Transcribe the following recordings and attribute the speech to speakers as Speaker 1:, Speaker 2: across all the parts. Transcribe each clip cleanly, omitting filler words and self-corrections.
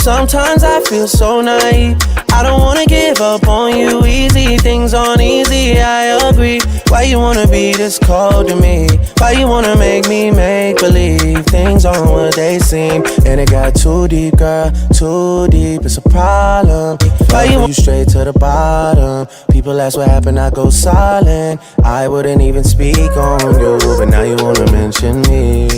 Speaker 1: Sometimes I feel so naive. I don't wanna give up on you easy. Things aren't easy, I agree. Why you wanna be this cold to me? Why you wanna make me make believe things aren't what they seem? And it got too deep, girl, too deep, it's a problem. Why you straight to the bottom? People ask what happened, I go silent. I wouldn't even speak on you, but now you wanna mention me.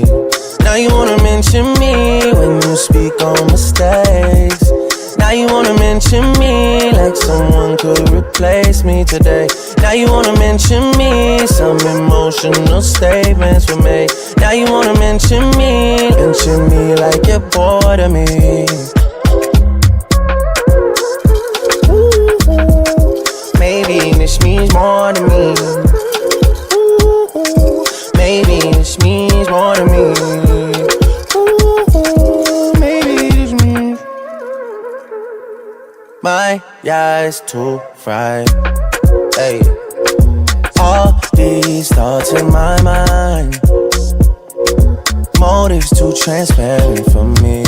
Speaker 1: Now you wanna mention me when you speak on mistakes. Now you wanna mention me like someone could replace me today. Now you wanna mention me, some emotional statements were made. Now you wanna mention me like you're bored of me. Maybe this means more to me. Maybe this means more to me. My eyes too fried. Hey, all these thoughts in my mind. Motives too transparent for me.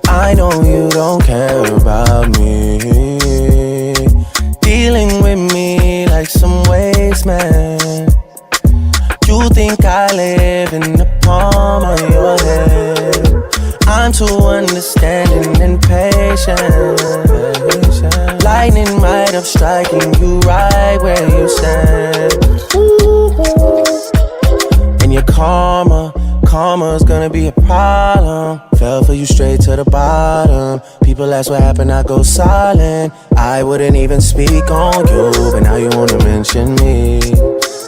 Speaker 1: I know you don't care about me. Dealing with me like some waste man. You think I live in the palm of your hand. I'm too understanding and patient. Lightning might have striking you right where you stand. And your karma's gonna be a problem. Fell for you straight to the bottom. People ask what happened, I go silent. I wouldn't even speak on you, but now you wanna mention me.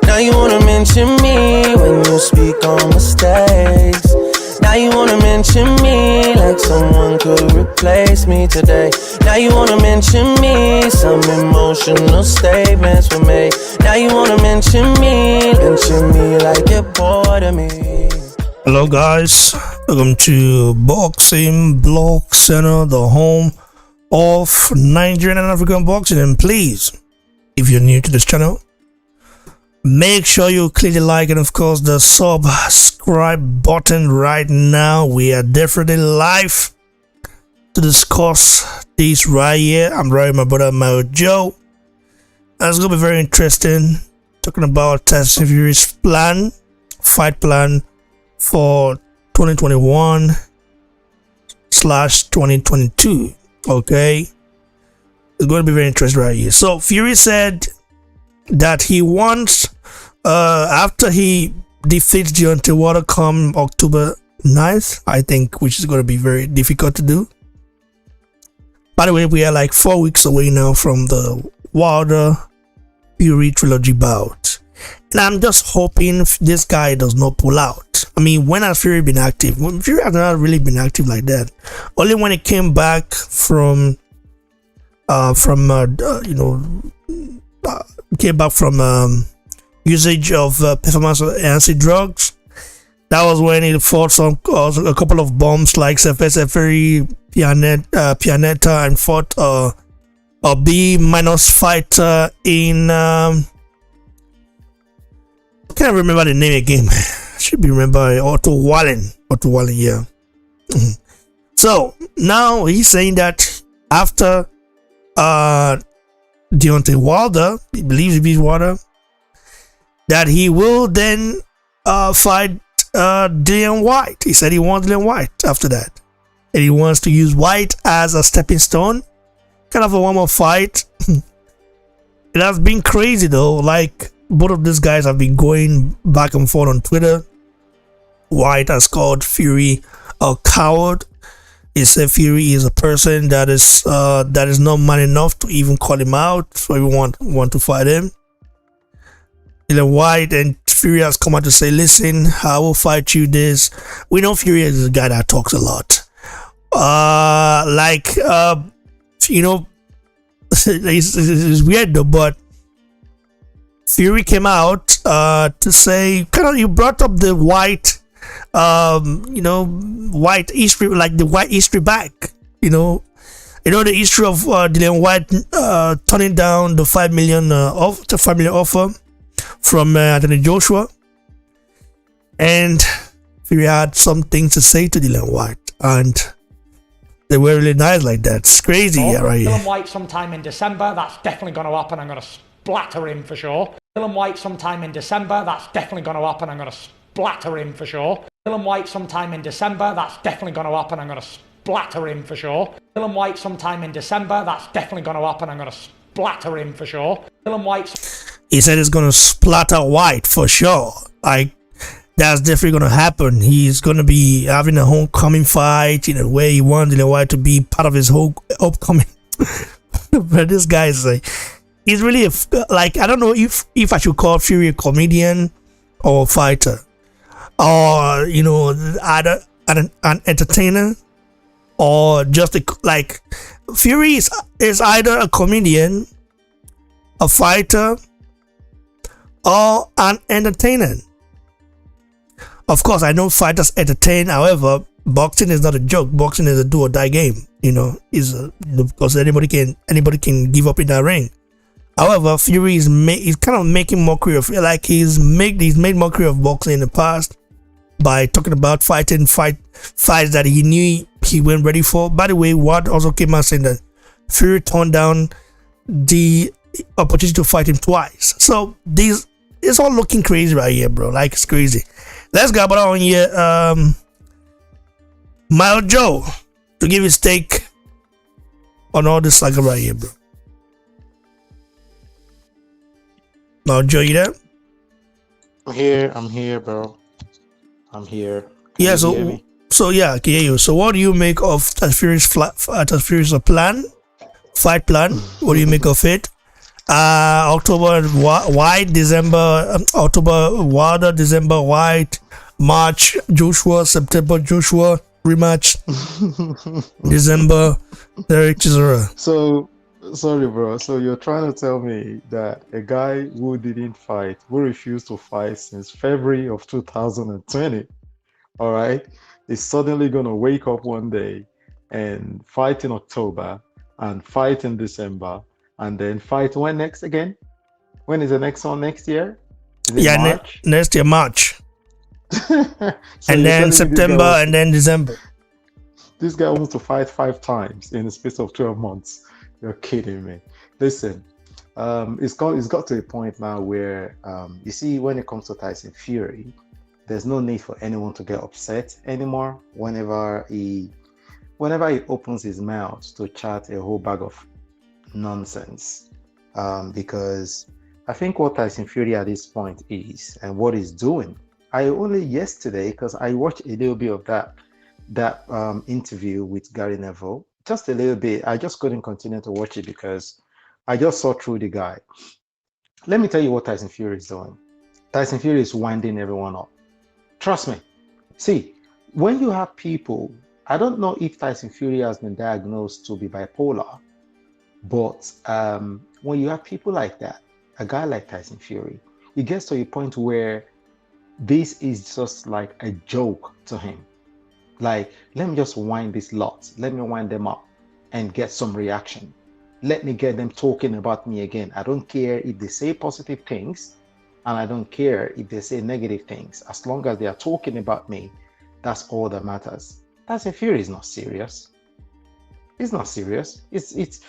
Speaker 1: Now you wanna mention me when you speak on mistakes. Now you wanna mention me like someone could replace me today. Now you wanna mention me, some emotional statements were made. Now you wanna mention me like you're bored of me.
Speaker 2: Hello guys, welcome to Boxing Blog Center, the home of Nigerian and African boxing. And please, if you're new to this channel, make sure you click the like and of course the subscribe button right now. We are definitely live to discuss this right here. I'm right with my brother Mario Joe. And it's gonna be very interesting talking about Tyson Fury's fight plan for 2021/2022. Okay, it's going to be very interesting right here. So Fury said that he wants after he defeats Deontay Wilder come October 9th, I think, which is going to be very difficult to do. By the way, we are like 4 weeks away now from the Wilder Fury trilogy bout, and I'm just hoping this guy does not pull out. I mean, when has Fury been active? Fury has not really been active like that. Only when he came back from usage of performance enhancing drugs. That was when he fought a couple of bombs like Seferi Pianeta and fought a B- fighter in I can't remember the name again. Should be remember Otto Wallen, yeah. So now he's saying that after Deontay Wilder, he believes he beats Wilder, that he will then fight Dillian Whyte. He said he wants Dillian Whyte after that, and he wants to use Whyte as a stepping stone, kind of a warm-up fight. It has been crazy though. Like, both of these guys have been going back and forth on Twitter. Whyte has called Fury a coward. He said Fury is a person that is not man enough to even call him out, so he want to fight him. Dillian Whyte and Fury has come out to say, listen, I will fight you this. We know Fury is a guy that talks a lot. It's weird though, but Fury came out to say, kind of, you brought up the Whyte Whyte history, like the Whyte history back, the history of Dillian Whyte turning down the $5 million offer from Anthony Joshua, and Fury had some things to say to Dillian Whyte, and They were really nice like that. It's crazy, right here.
Speaker 3: Dillian Whyte sometime in December. That's definitely going to happen. I'm going to splatter him for sure. Dillian Whyte sometime in December. That's definitely going to happen. I'm going to splatter him for sure. Dillian Whyte sometime in December. That's definitely going to happen. I'm going to splatter him for sure. Dillian Whyte sometime in December. That's definitely going to happen. I'm going to splatter him for sure. Dillian Whyte.
Speaker 2: He said it's going to splatter White for sure. Like, that's definitely going to happen. He's going to be having a homecoming fight, where he wants Dillian Whyte to be part of his whole upcoming. But this guy is like, he's really like, I don't know if I should call Fury a comedian or a fighter, or either an entertainer, or just like Fury is either a comedian, a fighter, or an entertainer. Of course, I know fighters entertain. However, boxing is not a joke. Boxing is a do or die game. Because anybody can give up in that ring. However, Fury is kind of making mockery of, like, he's made mockery of boxing in the past by talking about fights that he knew he went ready for. By the way, Ward also came out saying that Fury turned down the opportunity to fight him twice. So it's all looking crazy right here, bro. Like, it's crazy. Let's go about on here. Mild Joe, to give his take on all this saga right here, bro. Mild Joe, you there?
Speaker 4: I'm here, bro. I'm here.
Speaker 2: Yeah,
Speaker 4: you hear me?
Speaker 2: I can hear you. So what do you make of Tyson Fury's fight plan? What do you make of it? October White, December October Wilder, December White, March Joshua, September Joshua rematch, December Derek Chisora.
Speaker 4: So, sorry, bro. So you're trying to tell me that a guy who didn't fight, who refused to fight since February of 2020, all right, is suddenly going to wake up one day and fight in October and fight in December and then fight when next again? When is the next one next year? Is it March?
Speaker 2: Next year, March.
Speaker 4: So
Speaker 2: and then September and then December.
Speaker 4: This guy wants to fight 5 times in the space of 12 months. You're kidding me. Listen, it's got to a point now where, you see, when it comes to Tyson Fury, there's no need for anyone to get upset anymore whenever he opens his mouth to chat a whole bag of nonsense. Because I think what Tyson Fury at this point is, and what he's doing, I only yesterday, because I watched a little bit of that interview with Gary Neville, just a little bit. I just couldn't continue to watch it because I just saw through the guy. Let me tell you what Tyson Fury is doing. Tyson Fury is winding everyone up. Trust me. See, when you have people, I don't know if Tyson Fury has been diagnosed to be bipolar, but when you have people like that, a guy like Tyson Fury, it gets to a point where this is just like a joke to him. Like, let me just wind this lot. Let me wind them up and get some reaction. Let me get them talking about me again. I don't care if they say positive things, and I don't care if they say negative things. As long as they are talking about me, that's all that matters. Tyson Fury is not serious. He's not serious. It's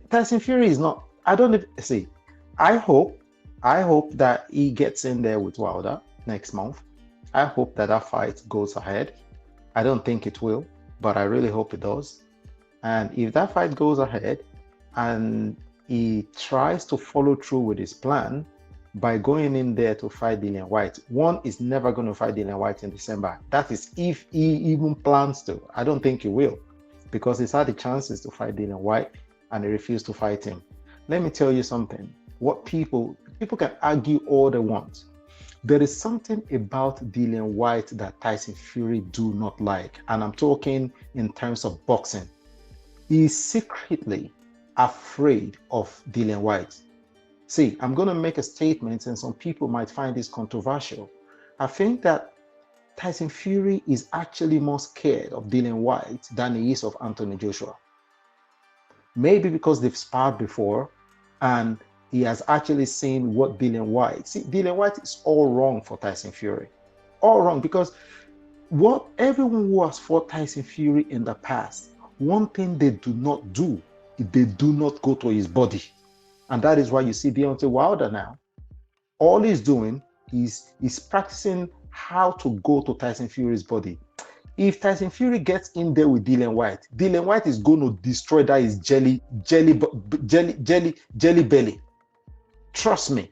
Speaker 4: Tyson Fury is not. I don't see. I hope that he gets in there with Wilder next month. I hope that fight goes ahead. I don't think it will, but I really hope it does. And if that fight goes ahead and he tries to follow through with his plan by going in there to fight Dillian Whyte, one is never going to fight Dillian Whyte in December. That is if he even plans to. I don't think he will, because he's had the chances to fight Dillian Whyte and he refused to fight him. Let me tell you something. What people can argue all they want. There is something about Dillian Whyte that Tyson Fury do not like, and I'm talking in terms of boxing. He is secretly afraid of Dillian Whyte. See, I'm going to make a statement, and some people might find this controversial. I think that Tyson Fury is actually more scared of Dillian Whyte than he is of Anthony Joshua. Maybe because they've sparred before, and he has actually seen what Dillian Whyte. See, Dillian Whyte is all wrong for Tyson Fury. All wrong, because what everyone who has fought Tyson Fury in the past one thing they do not do, they do not go to his body. And that is why you see Deontay Wilder now. All he's doing is practicing how to go to Tyson Fury's body. If Tyson Fury gets in there with Dillian Whyte is going to destroy that his jelly belly. Trust me.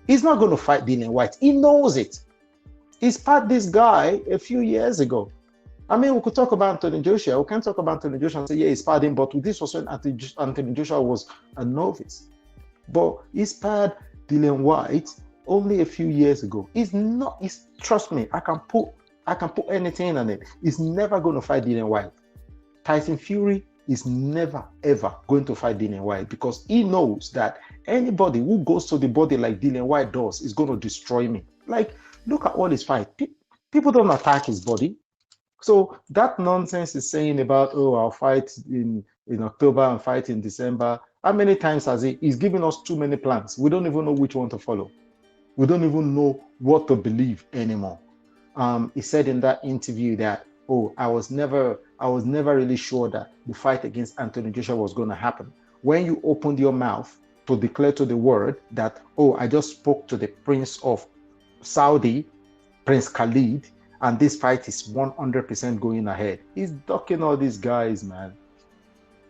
Speaker 4: He's not going to fight Dillian Whyte. He knows it. He sparred this guy a few years ago. I mean, we could talk about Anthony Joshua. We can talk about Anthony Joshua and say, yeah, he sparred him, but this was when Anthony Joshua was a novice. But he sparred Dillian Whyte only a few years ago. Trust me, I can put anything on it. He's never going to fight Dillian Whyte. Tyson Fury is never, ever going to fight Dillian Whyte because he knows that anybody who goes to the body like Dillian Whyte does is going to destroy me. Like, look at all his fights. People don't attack his body. So that nonsense is saying about, oh, I'll fight in October and fight in December. How many times has he's given us too many plans? We don't even know which one to follow. We don't even know what to believe anymore. He said in that interview that, oh, I was never really sure that the fight against Anthony Joshua was going to happen. When you opened your mouth to declare to the world that, oh, I just spoke to the Prince of Saudi, Prince Khalid, and this fight is 100% going ahead. He's ducking all these guys, man.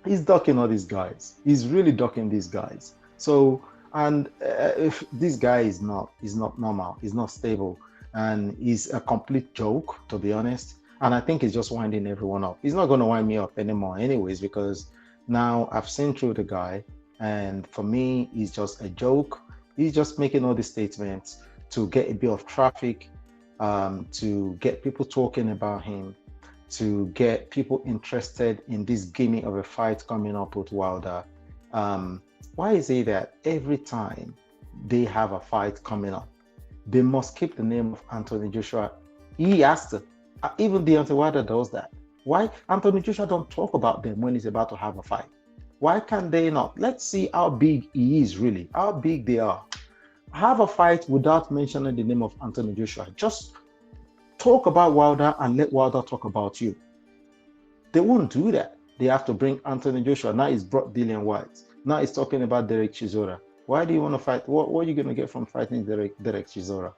Speaker 4: He's ducking all these guys. He's really ducking these guys. So, and if this guy is not normal. He's not stable. And he's a complete joke, to be honest. And I think he's just winding everyone up. He's not going to wind me up anymore anyways, because now I've seen through the guy. And for me, he's just a joke. He's just making all these statements to get a bit of traffic, to get people talking about him, to get people interested in this gimme of a fight coming up with Wilder. Why is it that every time they have a fight coming up, they must keep the name of Anthony Joshua? He has to. Even Deontay Wilder does that. Why Anthony Joshua don't talk about them when he's about to have a fight? Why can't they not? Let's see how big he is really, how big they are. Have a fight without mentioning the name of Anthony Joshua. Just talk about Wilder and let Wilder talk about you. They won't do that. They have to bring Anthony Joshua. Now he's brought Dillian Whyte. Now he's talking about Derek Chisora. Why do you want to fight? What are you going to get from fighting Derek Chisora?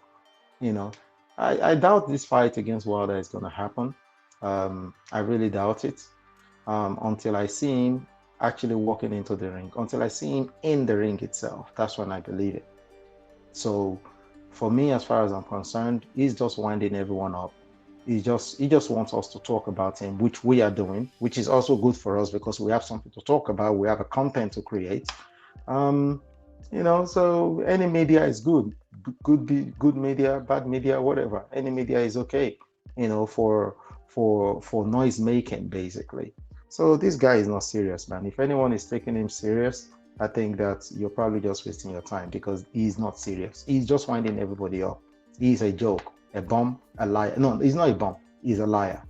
Speaker 4: You know, I doubt this fight against Wilder is going to happen. I really doubt it until I see him actually walking into the ring, until I see him in the ring itself. That's when I believe it. So for me, as far as I'm concerned, he's just winding everyone up. He just wants us to talk about him, which we are doing, which is also good for us because we have something to talk about. We have a content to create. You know, so any media is good. Good media, bad media, whatever. Any media is okay, you know, for noise making, basically. So this guy is not serious, man. If anyone is taking him serious, I think that you're probably just wasting your time because he's not serious. He's just winding everybody up. He's a joke, a bum, a liar. No, he's not a bum. He's a liar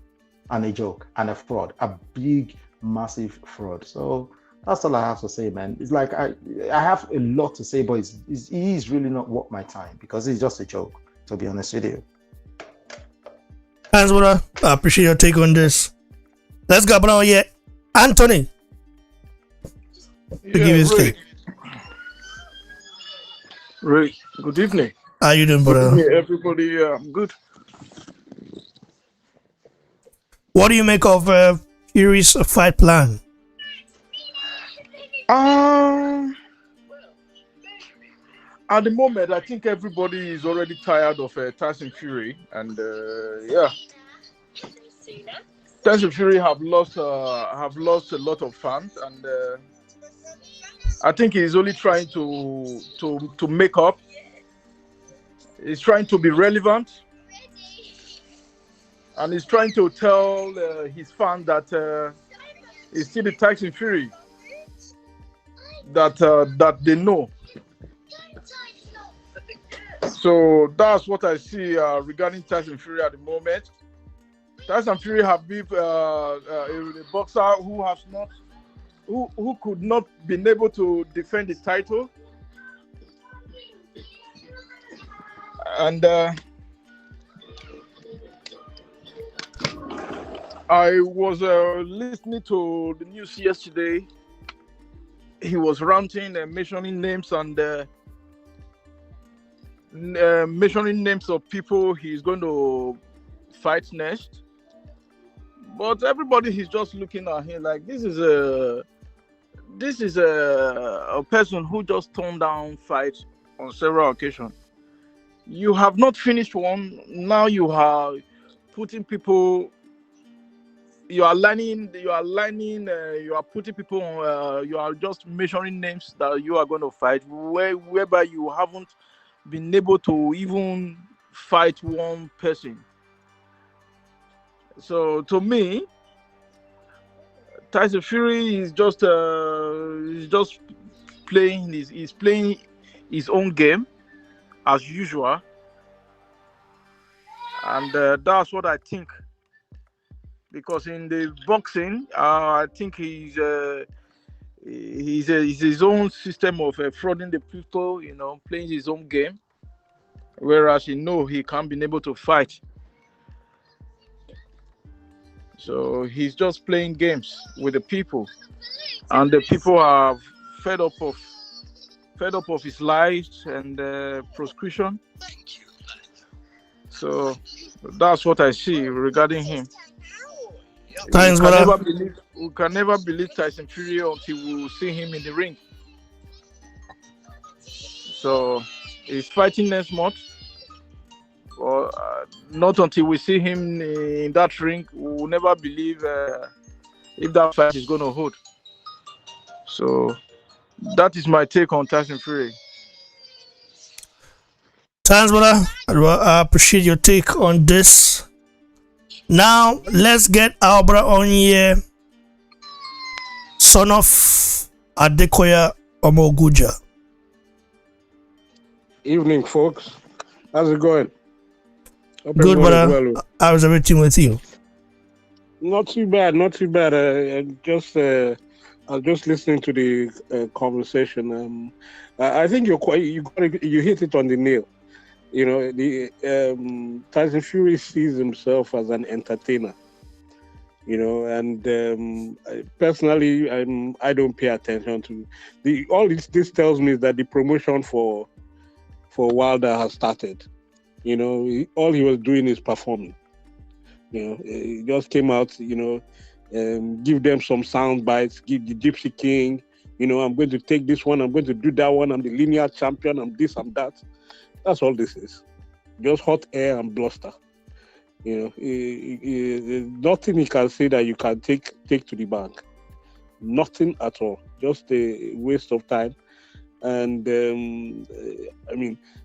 Speaker 4: and a joke and a fraud, a big, massive fraud. So that's all I have to say, man. It's like I have a lot to say, but he's really not worth my time because he's just a joke, to be honest with you.
Speaker 2: Thanks, brother. I appreciate your take on this. Let's go now, yeah. Anthony. To give his take.
Speaker 5: Ray, good evening.
Speaker 2: How you doing, brother?
Speaker 5: Good evening, everybody. I'm good.
Speaker 2: What do you make of Fury's fight plan?
Speaker 5: At the moment, I think everybody is already tired of Tyson Fury, and yeah, Tyson Fury have lost a lot of fans, and I think he's only trying to make up. He's trying to be relevant, and he's trying to tell his fans that he's still the Tyson Fury that they know. So that's what I see regarding Tyson Fury at the moment. Tyson Fury have been a boxer who could not been able to defend the title, I was listening to the news yesterday. He was ranting and mentioning names and mentioning names of people he's going to fight next. But everybody is just looking at him like this is a person who just turned down fights on several occasions. You have not finished one. Now you are putting people. You are putting people on. You are just measuring names that you are going to fight, whereby you haven't been able to even fight one person. So to me, Tyson Fury is just playing his own game as usual, and that's what I think. Because in the boxing, I think he's his own system of frauding the people, playing his own game, whereas he can't be able to fight. So he's just playing games with the people, and the people are fed up of his lies and proscription. So that's what I see regarding him.
Speaker 2: Thanks,
Speaker 5: We can never believe Tyson Fury until we see him in the ring. So he's fighting next month. Or not until we see him in that ring, we will never believe if that fight is going to hold. So that is my take on Tyson Fury.
Speaker 2: Thanks, brother. I appreciate your take on this. Now, let's get our brother on here. Son of Adekoya Omoguja.
Speaker 6: Evening, folks. How's it going? Hope
Speaker 2: Good,
Speaker 6: everyone is
Speaker 2: brother.
Speaker 6: well.
Speaker 2: How's everything with you?
Speaker 6: Not too bad. I was just listening to the conversation. I think you hit it on the nail. Tyson Fury sees himself as an entertainer. And personally, I don't pay attention to all this tells me is that the promotion for Wilder has started. All he was doing is performing. He just came out, give them some sound bites, give the Gypsy King, I'm going to take this one, I'm going to do that one, I'm the linear champion, I'm this, I'm that. That's all this is. Just hot air and bluster. Nothing he can say that you can take to the bank. Nothing at all. Just a waste of time. And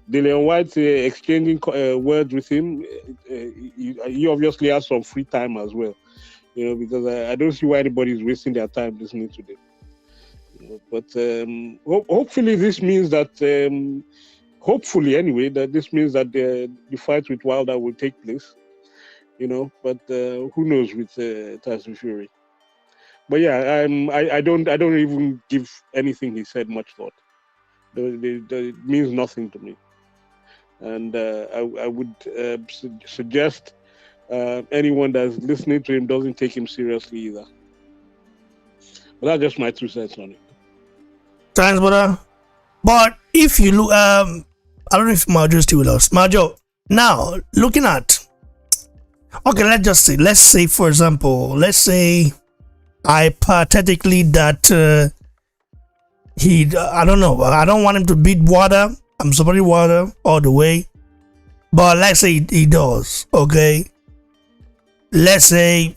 Speaker 6: Dillian Whyte exchanging words with him, he obviously has some free time as well, because I don't see why anybody's wasting their time listening to them. But hopefully this means that, that this means that the fight with Wilder will take place, but who knows with Tyson Fury. But yeah, I don't even give anything he said much thought. It means nothing to me. And I would suggest anyone that's listening to him doesn't take him seriously either. But that's just my 2 cents on it.
Speaker 2: Thanks, brother. But if you look, I don't know if Marjo is still with us. Marjo, now looking at, okay, let's say for example, hypothetically that I don't know, I don't want him to beat Wilder. I'm supporting Wilder all the way. But let's say he does, okay? Let's say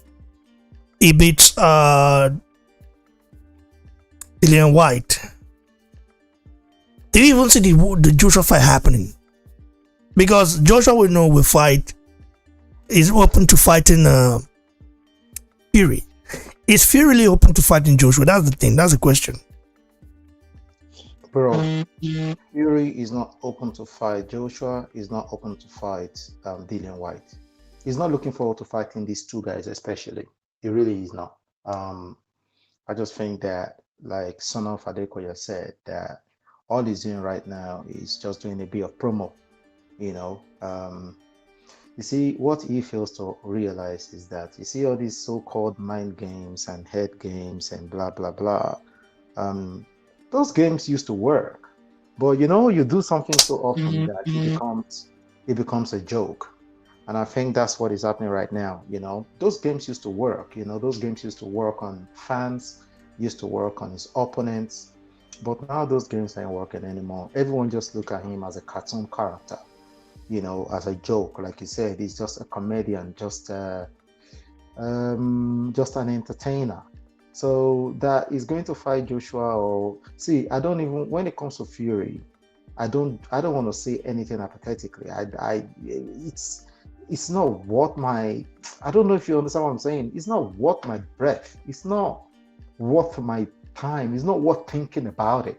Speaker 2: he beats Dillian Whyte. Do you even see the Joshua fight happening? Because Joshua will fight, is open to fighting Fury. Is Fury really open to fighting Joshua? That's the thing, that's the question.
Speaker 4: Bro, Fury is not open to fight. Joshua is not open to fight Dillian Whyte. He's not looking forward to fighting these two guys, especially. He really is not. I just think that, like Son of Adekoya said, that all he's doing right now is just doing a bit of promo. You see, what he fails to realize is that you see all these so-called mind games and head games and blah blah blah. Those games used to work, but you do something so often that it becomes a joke. And I think that's what is happening right now. Those games used to work. Those games used to work on fans, used to work on his opponents, but now those games ain't working anymore. Everyone just look at him as a cartoon character. As a joke, like you said, he's just a comedian, just an entertainer. So that is going to fight Joshua. Or see, I don't even, when it comes to Fury, I don't want to say anything hypothetically. It's not what my, I don't know if you understand what I'm saying. It's not worth my breath. It's not worth my time. It's not worth thinking about it.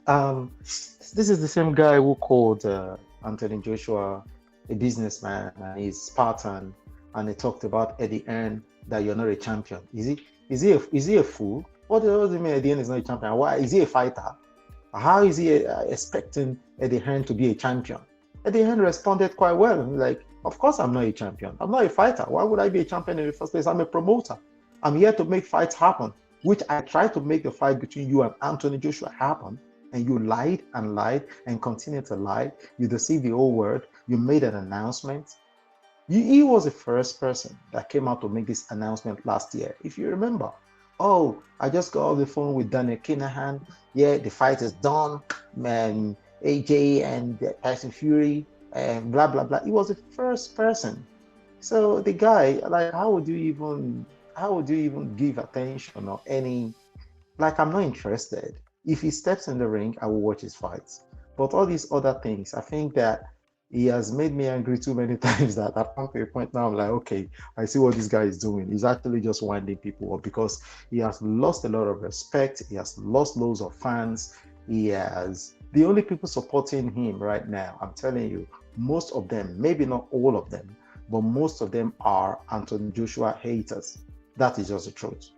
Speaker 4: This is the same guy who called Anthony Joshua a businessman and he's Spartan, and he talked about at the end that you're not a champion. Is he a fool? What does it mean at the end is not a champion? Why is he a fighter? How is he expecting Eddie Hearn to be a champion? Eddie Hearn responded quite well. Like, of course I'm not a champion. I'm not a fighter. Why would I be a champion in the first place? I'm a promoter. I'm here to make fights happen, which I tried to make the fight between you and Anthony Joshua happen. And you lied and lied and continue to lie. You deceived the whole world. You made an announcement. He was the first person that came out to make this announcement last year. If you remember, oh, I just got off the phone with Daniel Kinahan. Yeah, the fight is done. Man, AJ and Tyson Fury and blah, blah, blah. He was the first person. So the guy, like, how would you even give attention or any, like, I'm not interested. If he steps in the ring, I will watch his fights. But all these other things, I think that he has made me angry too many times that I've come to a point now I'm like, okay, I see what this guy is doing. He's actually just winding people up because he has lost a lot of respect. He has lost loads of fans. The only people supporting him right now, I'm telling you, most of them, maybe not all of them, but most of them are Anthony Joshua haters. That is just the truth.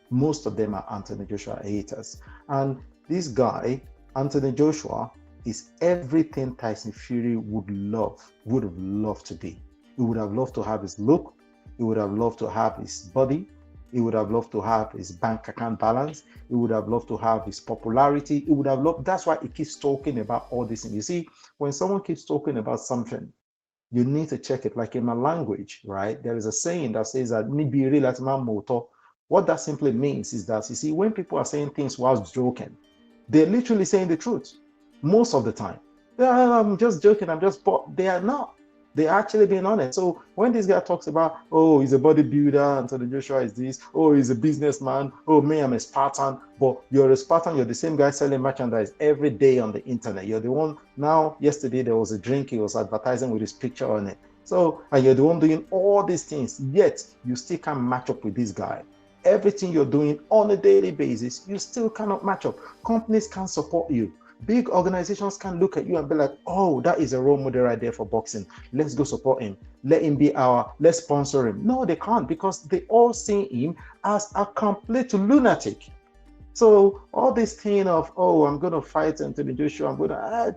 Speaker 4: Most of them are Anthony Joshua haters. And this guy, Anthony Joshua, is everything Tyson Fury would have loved to be. He would have loved to have his look. He would have loved to have his body. He would have loved to have his bank account balance. He would have loved to have his popularity. He would have loved, that's why he keeps talking about all this. And you see, when someone keeps talking about something, you need to check it. Like in my language, right? There is a saying that says that what that simply means is that, you see, when people are saying things whilst joking, they're literally saying the truth most of the time. I'm just joking, but they are not. They're actually being honest. So when this guy talks about, oh, he's a bodybuilder, Anthony Joshua is this, oh, he's a businessman, oh, me, I'm a Spartan, but you're a Spartan, you're the same guy selling merchandise every day on the internet. You're the one, now, yesterday there was a drink he was advertising with his picture on it. So, and you're the one doing all these things, yet you still can't match up with this guy. Everything you're doing on a daily basis, you still cannot match up. Companies can't support you. Big organizations can look at you and be like, oh, that is a role model right there for boxing. Let's go support him. Let's sponsor him. No, they can't, because they all see him as a complete lunatic. So all this thing of, oh, I'm going to fight Anthony Joshua, I'm going to,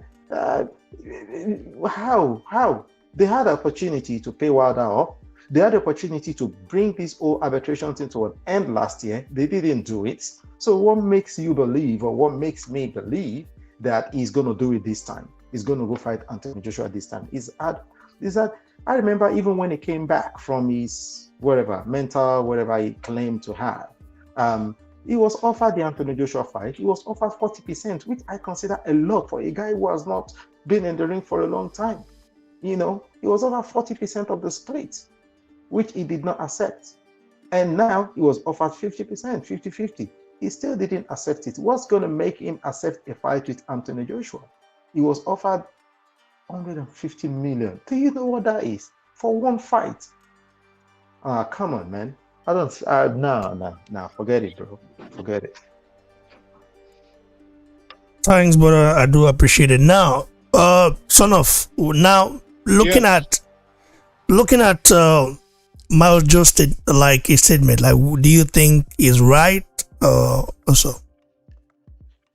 Speaker 4: how? They had the opportunity to pay Wilder off. They had the opportunity to bring this whole arbitration thing to an end last year. They didn't do it. So what makes you believe, or what makes me believe, that he's going to do it this time? He's going to go fight Anthony Joshua this time. Is that I remember even when he came back from his whatever he claimed to have, he was offered the Anthony Joshua fight. He was offered 40%, which I consider a lot for a guy who has not been in the ring for a long time. He was offered 40% of the split, which he did not accept. And now he was offered 50%, 50-50. He still didn't accept it. What's going to make him accept a fight with Anthony Joshua? He was offered 150 million. Do you know what that is for one fight? Come on, man. No, forget it, bro. Forget it.
Speaker 2: Thanks, brother. I do appreciate it. Now, son of, now looking at Miles Joe's statement, like, do you think is right? Also,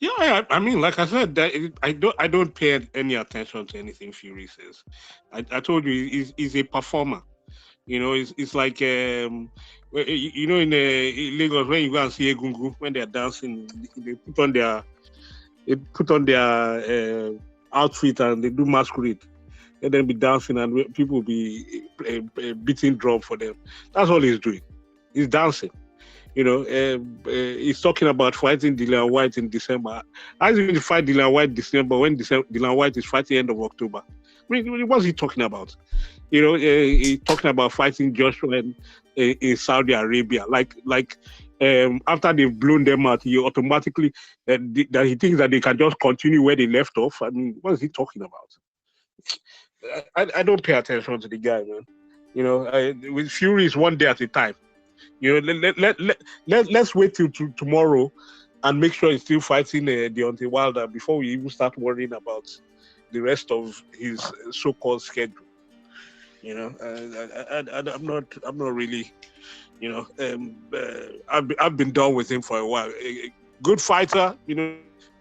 Speaker 6: Yeah, I mean, like I said, I don't pay any attention to anything Fury says. I told you, he's a performer. You know, it's like you know, in Lagos when you go and see Egungun when they're dancing, they put on their outfit and they do masquerade, and then be dancing and people will be beating drum for them. That's all he's doing. He's dancing. You know, he's talking about fighting Dillian Whyte in December. I was going to fight Dillian Whyte December when Dillian Whyte is fighting end of October. I mean, what's he talking about? You know, he's talking about fighting Joshua in Saudi Arabia. Like after they've blown them out, he automatically that he thinks that they can just continue where they left off. I mean, what is he talking about? I don't pay attention to the guy, man. You know, with Fury is one day at a time. You know, let's wait till tomorrow and make sure he's still fighting Deontay Wilder before we even start worrying about the rest of his so-called schedule. You know, I'm not really, you know, I've been done with him for a while. A good fighter, you know,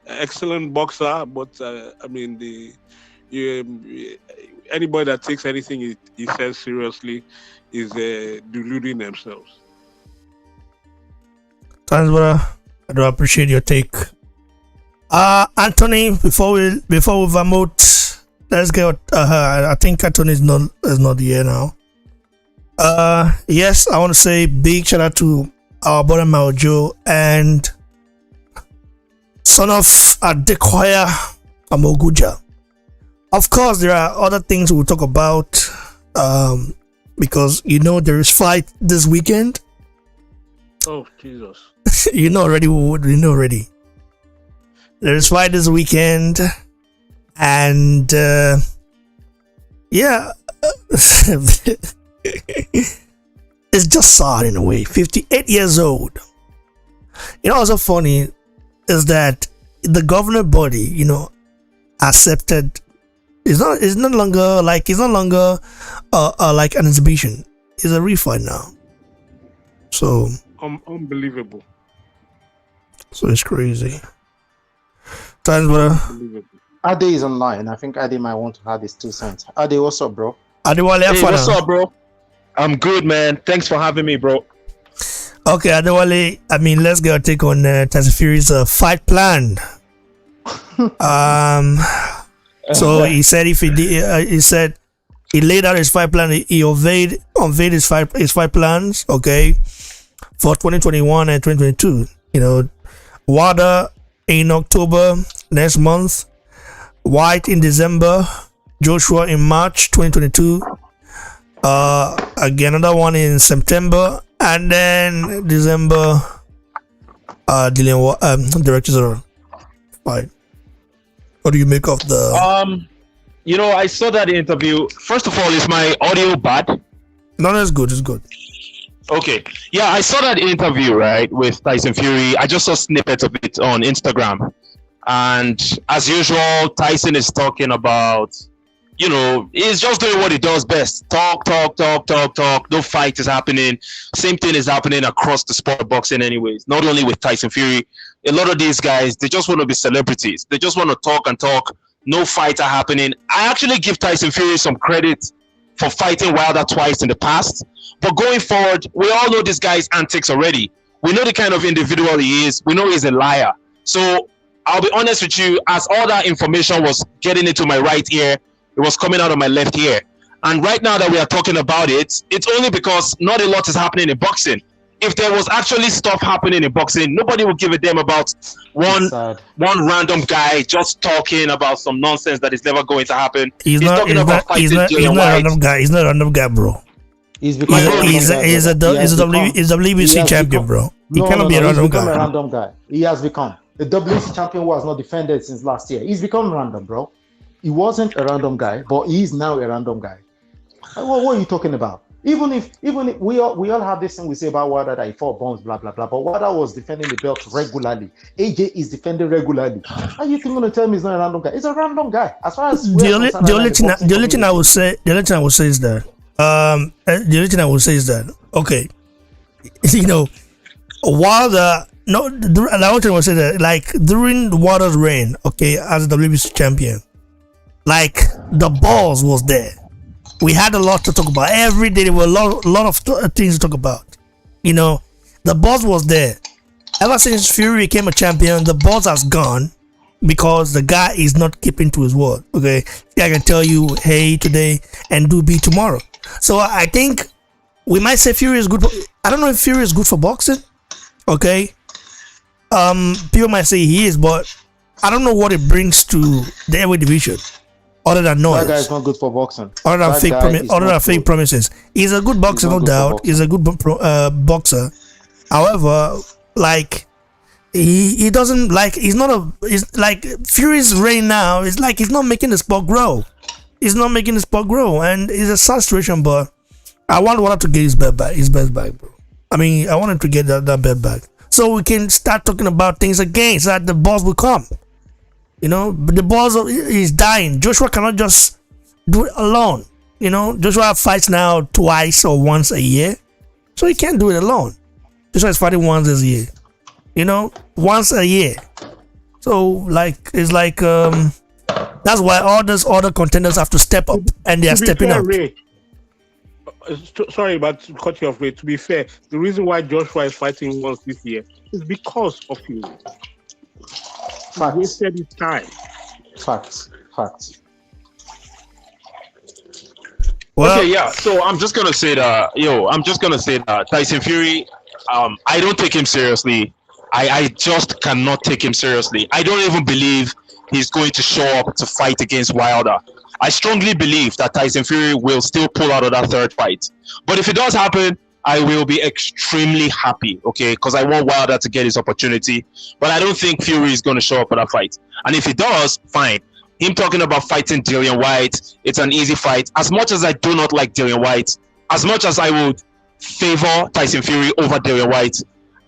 Speaker 6: excellent boxer, but I mean anybody that takes anything he says seriously is deluding themselves.
Speaker 2: Thanks, brother. I do appreciate your take. Anthony, before we vote, let's get I think Anthony is not here now. Yes, I want to say big shout out to our brother Maojo and son of Adekoya Amoguja. Of course, there are other things we'll talk about because you know there is fight this weekend.
Speaker 6: Oh Jesus!
Speaker 2: You know already. There is fight this weekend, and yeah, it's just sad in a way. 58 years old. You know, what's so funny is that the governing body, you know, accepted. It's no longer like like an exhibition. It's a refight now. So
Speaker 6: unbelievable.
Speaker 2: So it's crazy. Thanks, brother.
Speaker 4: Ade is online. I think Ade might want to have his 2 cents. Ade, what's up, bro?
Speaker 7: Hey, what's up, bro? I'm good, man. Thanks for having me, bro.
Speaker 2: Okay, Adewale, I mean, let's get a take on Tyson Fury's fight plan. So he said he laid out his fight plan. He unveiled his fight plans. Okay, for 2021 and 2022. You know, Wilder in October next month, Whyte in December, Joshua in March 2022. Again, another one in September, and then December. Directors are fight. What do you make of the?
Speaker 7: You know, I saw that interview. First of all, is my audio bad?
Speaker 2: No, that's good. It's good.
Speaker 7: Okay. Yeah, I saw that interview, right, with Tyson Fury. I just saw snippets of it on Instagram. And as usual, Tyson is talking about, you know, he's just doing what he does best. Talk. No fight is happening. Same thing is happening across the sport of boxing anyways. Not only with Tyson Fury. A lot of these guys, they just want to be celebrities. They just want to talk. No fights are happening. I actually give Tyson Fury some credit for fighting Wilder twice in the past. But going forward, we all know this guy's antics already. We know the kind of individual he is. We know he's a liar. So I'll be honest with you, as all that information was getting into my right ear, it was coming out of my left ear. And right now that we are talking about it, it's only because not a lot is happening in boxing. If there was actually stuff happening in boxing, nobody would give a damn about one random guy just talking about some nonsense that is never going to happen. He's not a
Speaker 2: random guy. He's not a random guy, bro. He's a WBC champion, bro. He cannot be a random guy.
Speaker 4: He's become a random guy. He has become. The WBC champion was not defended since last year. He's become random, bro. He wasn't a random guy, but he is now a random guy. What are you talking about? Even if we all have this thing we say about Wilder that he fought bombs, blah blah blah. But Wilder was defending the belt regularly. AJ is defending regularly. How you think going to tell me he's not a random guy? He's a random guy. As far as
Speaker 2: the only thing I will say is that okay, you know, Wilder no, I want to say that, like, during Wilder's reign, okay, as the WBC champion, like, the balls was there. We had a lot to talk about. Every day there were a lot of things to talk about. You know, the balls was there. Ever since Fury became a champion, the balls has gone because the guy is not keeping to his word. Okay, I can tell you, hey, today and do B tomorrow. So I think we might say Fury is good. I don't know if Fury is good for boxing. Okay, people might say he is, but I don't know what it brings to the heavyweight division. Other than noise,
Speaker 4: That guy's not good for boxing.
Speaker 2: other than fake promises, he's a good boxer, no doubt. He's a good boxer. However, like he doesn't like. He's not a. He's like Fury's reign now. It's like he's not making the sport grow. He's not making the sport grow, and it's a sad situation. But I want Wilder to get his belt back. His belt back, bro. I mean, I want him to get that belt back, so we can start talking about things again, so that the balls will come. You know, but the balls is dying. Joshua cannot just do it alone. You know, Joshua fights now twice or once a year, so he can't do it alone. Joshua is fighting once a year. You know, once a year. So like, it's like that's why all those other contenders have to step up, and they are stepping up.
Speaker 6: Ray, sorry, but to cut you off, Ray. To be fair, the reason why Joshua is fighting once this year is because of you. He wasted his time.
Speaker 4: Facts.
Speaker 2: Well,
Speaker 7: Okay, yeah. So I'm just gonna say that, Tyson Fury, I don't take him seriously. I just cannot take him seriously. I don't even believe he's going to show up to fight against Wilder. I strongly believe that Tyson Fury will still pull out of that third fight. But if it does happen, I will be extremely happy, okay? Because I want Wilder to get his opportunity. But I don't think Fury is going to show up for that fight. And if he does, fine. Him talking about fighting Dillian Whyte, it's an easy fight. As much as I do not like Dillian Whyte, as much as I would favor Tyson Fury over Dillian Whyte,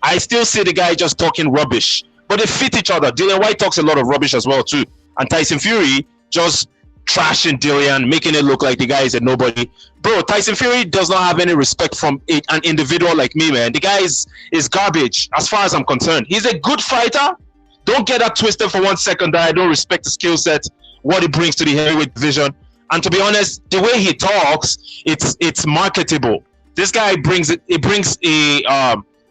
Speaker 7: I still see the guy just talking rubbish. But they fit each other. Dillian Whyte talks a lot of rubbish as well, too. And Tyson Fury just trashing Dillian, making it look like the guy is a nobody. Bro, Tyson Fury does not have any respect from an individual like me, man. The guy is garbage as far as I'm concerned. He's a good fighter. Don't get that twisted for 1 second that I don't respect the skill set, what he brings to the heavyweight division. And to be honest, the way he talks, it's marketable. This guy brings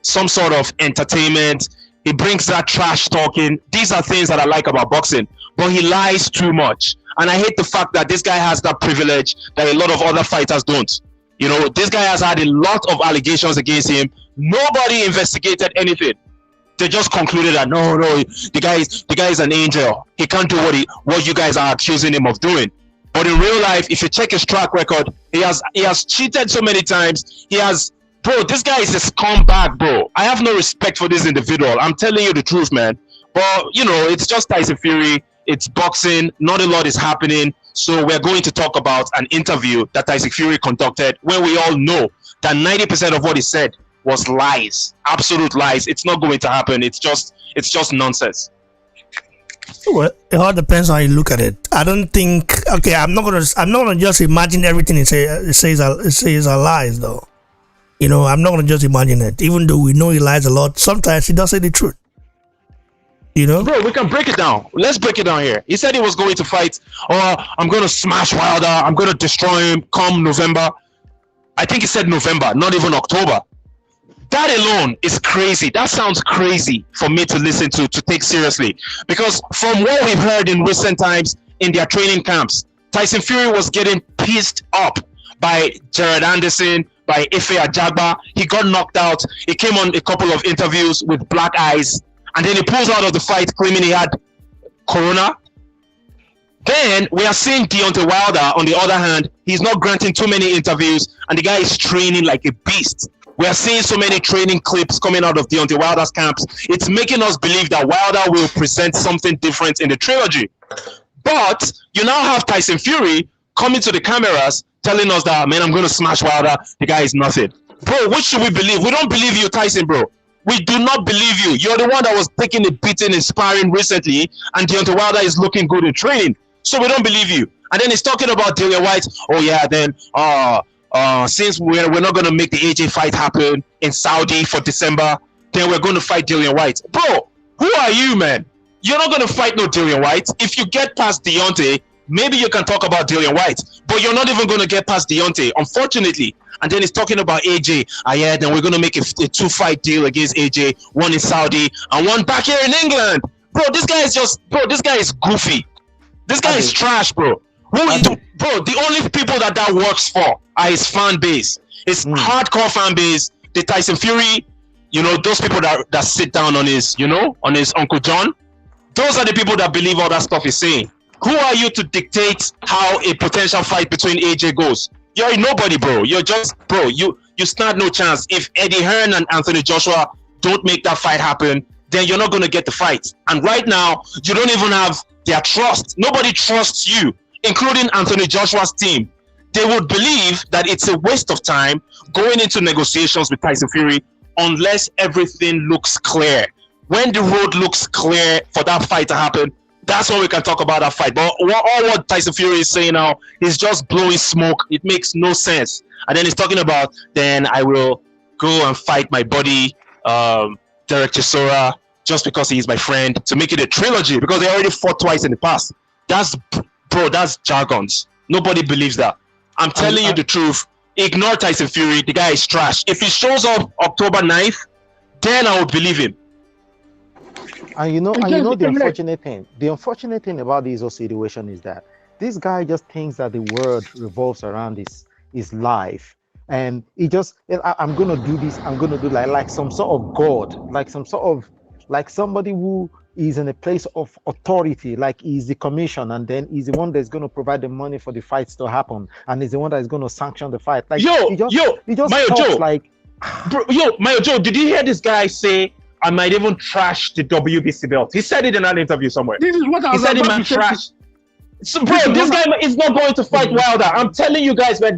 Speaker 7: some sort of entertainment. He brings that trash talking. These are things that I like about boxing. But he lies too much. And I hate the fact that this guy has that privilege that a lot of other fighters don't. You know, this guy has had a lot of allegations against him. Nobody investigated anything. They just concluded that no, the guy is an angel. He can't do what you guys are accusing him of doing. But in real life, if you check his track record, he has cheated so many times. Bro, this guy is a scumbag, bro. I have no respect for this individual. I'm telling you the truth, man. But you know, it's just Tyson Fury. It's boxing. Not a lot is happening. So we're going to talk about an interview that Tyson Fury conducted, where we all know that 90% of what he said was lies, absolute lies. It's not going to happen. It's just nonsense.
Speaker 2: well, it all depends on how you look at it. I don't think. Okay, I'm not gonna just imagine everything it says are lies, though. You know, I'm not gonna just imagine it. Even though we know he lies a lot, sometimes he does say the truth. You know,
Speaker 7: bro, we can break it down. Let's break it down here. He said he was going to fight. I'm going to smash Wilder. I'm going to destroy him come November. I think he said November, not even October. That alone is crazy. That sounds crazy for me to listen to take seriously. Because from what we've heard in recent times in their training camps, Tyson Fury was getting pissed up by Jared Anderson, by Ife Ajagba. He got knocked out. He came on a couple of interviews with black eyes. And then he pulls out of the fight claiming he had corona. Then we are seeing Deontay Wilder, on the other hand, he's not granting too many interviews, and the guy is training like a beast. We are seeing so many training clips coming out of Deontay Wilder's camps. It's making us believe that Wilder will present something different in the trilogy. But you now have Tyson Fury coming to the cameras telling us that, man, I'm going to smash Wilder. The guy is nothing. Bro, what should we believe? We don't believe you, Tyson, bro. We do not believe you. You're the one that was taking a beating in sparring recently, and Deontay Wilder is looking good in training. So we don't believe you. And then he's talking about Dillian Whyte. Oh yeah, then since we're not gonna make the AJ fight happen in Saudi for December, then we're going to fight Dillian Whyte. Bro, who are you, man? You're not going to fight no Dillian Whyte. If you get past Deontay, maybe you can talk about Dillian Whyte, but you're not even going to get past Deontay, unfortunately. And then he's talking about AJ. Yeah, then we're going to make a 2-fight deal against AJ, one in Saudi and one back here in England. Bro, this guy is goofy. This guy is trash, bro. Bro, the only people that works for are his fan base. His hardcore fan base, the Tyson Fury, those people that sit down on his Uncle John. Those are the people that believe all that stuff he's saying. Who are you to dictate how a potential fight between AJ goes? You're nobody, bro. You're just, bro, you stand no chance. If Eddie Hearn and Anthony Joshua don't make that fight happen, then you're not going to get the fight. And right now, you don't even have their trust. Nobody trusts you, including Anthony Joshua's team. They would believe that it's a waste of time going into negotiations with Tyson Fury unless everything looks clear. When the road looks clear for that fight to happen, that's when we can talk about that fight. But what Tyson Fury is saying now is just blowing smoke. It makes no sense. And then he's talking about, then I will go and fight my buddy, Derek Chisora, just because he's my friend, to make it a trilogy, because they already fought twice in the past. That's jargons. Nobody believes that. I'm telling you the truth. Ignore Tyson Fury. The guy is trash. If he shows up October 9th, then I would believe him.
Speaker 4: And the unfortunate thing about this whole situation is that this guy just thinks that the world revolves around his life. And he just, I'm going to do this, I'm going to do like some sort of God, like somebody who is in a place of authority, like he's the commission, and then he's the one that's going to provide the money for the fights to happen, and he's the one that is going to sanction the fight. Like, he just
Speaker 7: Mayo
Speaker 4: talks
Speaker 7: Joe,
Speaker 4: like,
Speaker 7: Mayo Joe, did you hear this guy say, I might even trash the WBC belt? He said it in an interview somewhere.
Speaker 6: This is what I was
Speaker 7: He said he
Speaker 6: about
Speaker 7: might
Speaker 6: to say.
Speaker 7: trash. So, bro, this guy is not going to fight Wilder. I'm telling you guys, man,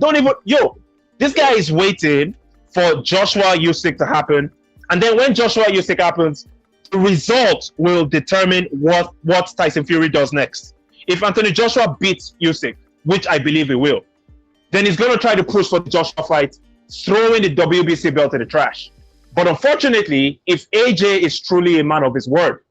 Speaker 7: this guy is waiting for Joshua Usyk to happen. And then when Joshua Usyk happens, the result will determine what Tyson Fury does next. If Anthony Joshua beats Usyk, which I believe he will, then he's going to try to push for the Joshua fight, throwing the WBC belt in the trash. But unfortunately, if AJ is truly a man of his word,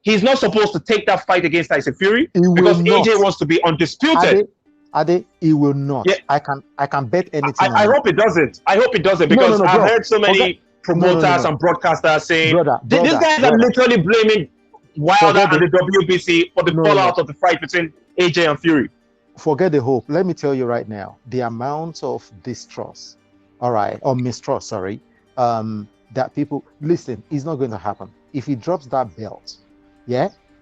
Speaker 7: he's not supposed to take that fight against Tyson Fury because AJ wants to be undisputed.
Speaker 4: Ade, he will not.
Speaker 7: Yeah.
Speaker 4: I can bet anything.
Speaker 7: I hope it doesn't. I hope it doesn't, because I've heard so many promoters and broadcasters saying these guys are literally blaming Wilder and the WBC for the fallout of the fight between AJ and Fury.
Speaker 4: Forget the hope. Let me tell you right now, the amount of distrust, mistrust, that people, listen, it's not going to happen. If he drops that belt,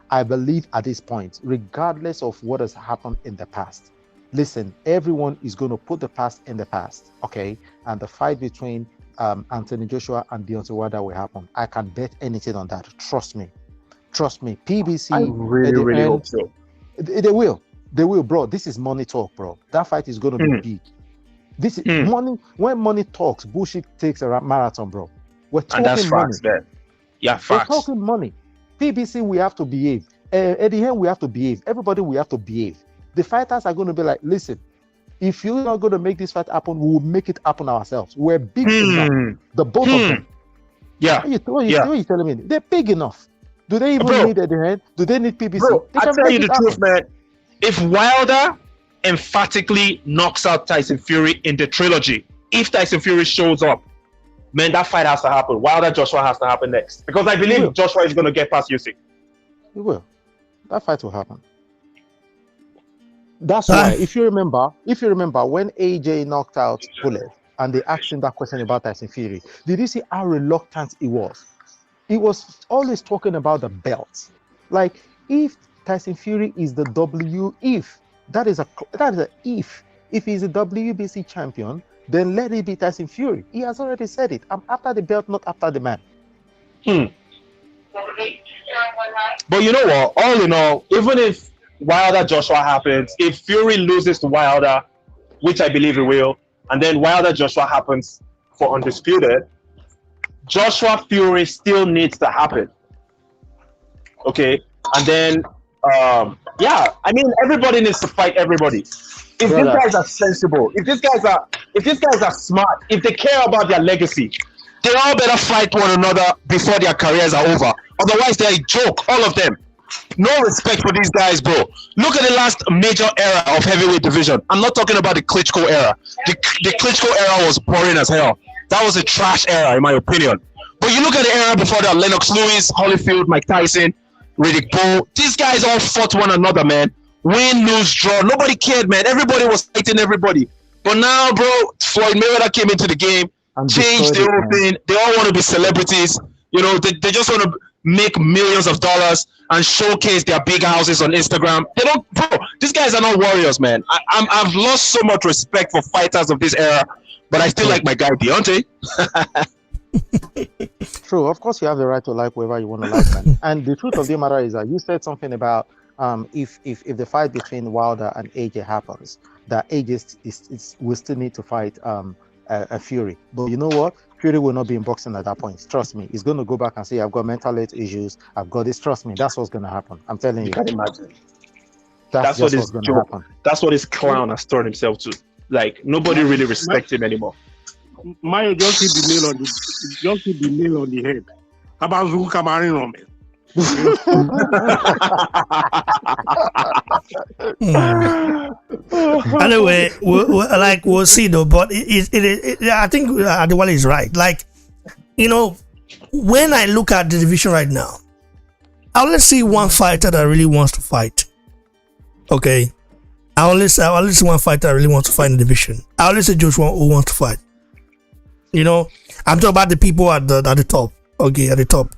Speaker 4: I believe at this point, regardless of what has happened in the past, listen, everyone is going to put the past in the past, okay? And the fight between Anthony Joshua and Deontay Wilder will happen. I can bet anything on that. Trust me. PBC.
Speaker 7: I really hope so.
Speaker 4: They will, bro. This is money talk, bro. That fight is going to be big. This is money. When money talks, bullshit takes a marathon, bro. We're talking
Speaker 7: and that's facts,
Speaker 4: money.
Speaker 7: man. Yeah, facts.
Speaker 4: We're talking money. PBC, we have to behave. Eddie Hearn, we have to behave. Everybody, we have to behave. The fighters are going to be like, listen, if you're not going to make this fight happen, we will make it happen ourselves. We're big enough. The both of them.
Speaker 7: Yeah.
Speaker 4: What are you telling me? They're big enough. Do they even need Eddie Hearn? Do they need PBC?
Speaker 7: Bro, I'll tell you the truth, man. If Wilder emphatically knocks out Tyson Fury in the trilogy, if Tyson Fury shows up, man, that fight has to happen. Wilder Joshua has to happen next, because I believe Joshua is going to get past Usyk.
Speaker 4: He will. That fight will happen. That's why, if you remember when AJ knocked out Bullet and they asked him that question about Tyson Fury, did you see how reluctant he was? He was always talking about the belts. Like, if Tyson Fury is the if he's a WBC champion, then let it be Tyson Fury. He has already said it. I'm after the belt, not after the man.
Speaker 7: But you know what? All in all, even if Wilder Joshua happens, if Fury loses to Wilder, which I believe he will, and then Wilder Joshua happens for undisputed, Joshua Fury still needs to happen. Okay? And then I mean, everybody needs to fight everybody. If these guys are sensible, if these guys are smart, if they care about their legacy, They all better fight one another before their careers are over. Otherwise, they're a joke, all of them. No respect for these guys, bro. Look at the last major era of heavyweight division. I'm not talking about the Klitschko era. The Klitschko era was boring as hell. That was a trash era, in my opinion. But you look at the era before that, Lennox Lewis, Holyfield, Mike Tyson, Riddick Bowe. These guys all fought one another, man. Win, lose, draw. Nobody cared, man. Everybody was fighting everybody. But now, bro, Floyd Mayweather came into the game, changed the whole thing. They all want to be celebrities. You know, they just want to make millions of dollars and showcase their big houses on Instagram. They don't, bro. These guys are not warriors, man. I've lost so much respect for fighters of this era, but I still like my guy Deontay.
Speaker 4: True, of course you have the right to like whoever you want to like, man. And the truth of the matter is that you said something about if the fight between Wilder and AJ happens, that AJ will still need to fight a Fury. But you know what? Fury will not be in boxing at that point. Trust me. He's going to go back and say, I've got mental health issues. I've got this. Trust me. That's what's going to happen. I'm telling you.
Speaker 7: You can imagine.
Speaker 4: That's
Speaker 7: what
Speaker 4: what's
Speaker 7: this
Speaker 4: going to
Speaker 7: joke.
Speaker 4: happen.
Speaker 7: That's what this clown has turned himself to. Like, nobody really respects him anymore.
Speaker 6: Mayo, just hit the nail on the head. About Zulu Kamarin on it.
Speaker 2: Anyway, we'll see though. But I think Adewale is right. Like, you know, when I look at the division right now, I only see one fighter that really wants to fight. Okay, I only see one fighter that really wants to fight in the division. I only see Joshua who wants to fight. You know, I'm talking about the people at the top. Okay, at the top.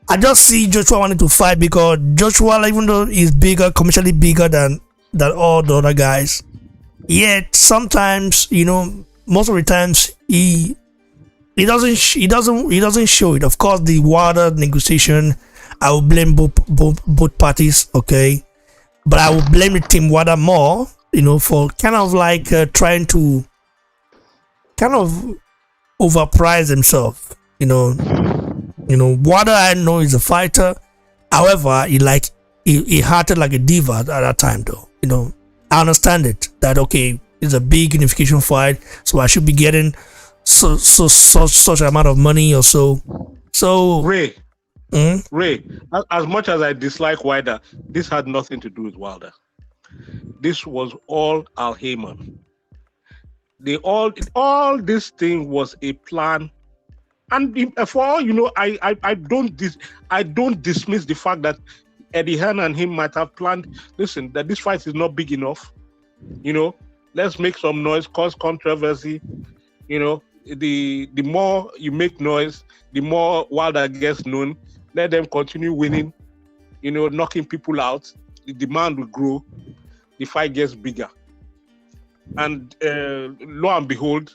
Speaker 2: I just see Joshua wanting to fight because Joshua, even though he's bigger, commercially bigger than all the other guys, yet sometimes, you know, most of the times he doesn't show it. Of course, the Wilder negotiation, I will blame both parties. Okay, but I will blame the team Wilder more, you know, for kind of like trying to kind of overprice himself, you know. You know, Wilder, I know, is a fighter. However, he acted like a diva at that time, though. You know, I understand it. That okay, it's a big unification fight, so I should be getting such amount of money or so. So
Speaker 6: Ray, as much as I dislike Wilder, this had nothing to do with Wilder. This was all Al Heyman. All this thing was a plan. And for all you know, I don't dismiss the fact that Eddie Hearn and him might have planned. Listen, that this fight is not big enough. You know, let's make some noise, cause controversy. You know, the more you make noise, the more Wilder gets known. Let them continue winning. You know, knocking people out. The demand will grow. The fight gets bigger. And lo and behold,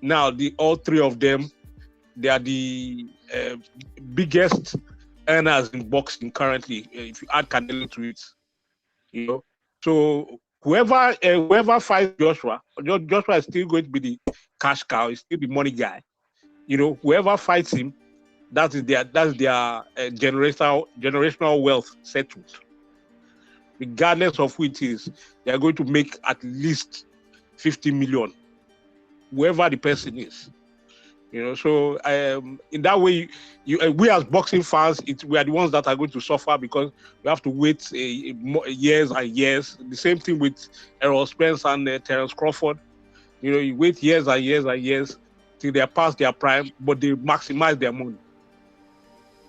Speaker 6: now all three of them. They are the biggest earners in boxing currently. If you add Canelo to it, you know. So whoever fights Joshua is still going to be the cash cow. He's still the money guy. You know, whoever fights him, that's their generational wealth settled. Regardless of who it is, they are going to make at least 50 million. Whoever the person is. You know, so in that way, we as boxing fans, we are the ones that are going to suffer because we have to wait years and years. The same thing with Errol Spence and Terence Crawford. You know, you wait years and years and years till they're past their prime, but they maximize their money.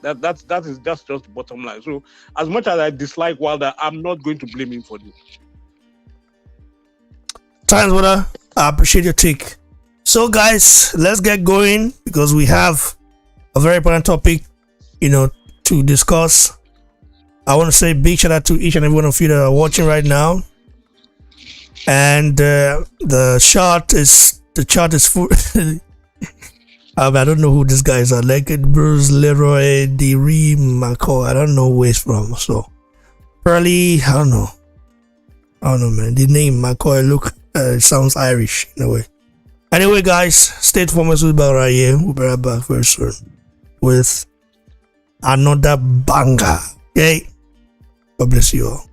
Speaker 6: That's just the bottom line. So, as much as I dislike Wilder, I'm not going to blame him for this.
Speaker 2: Thanks, brother. I appreciate your take. So guys, let's get going because we have a very important topic, you know, to discuss. I want to say big shout out to each and every one of you that are watching right now. And the chart is full. I don't know who these guys are. Like Bruce, Leroy, Diri, McCall. I don't know where it's from. So probably I don't know, man. The name McCoy sounds Irish in a way. Anyway, guys, stay tuned. We'll be right here. We'll be right back very soon with another banger. Okay? God bless you all.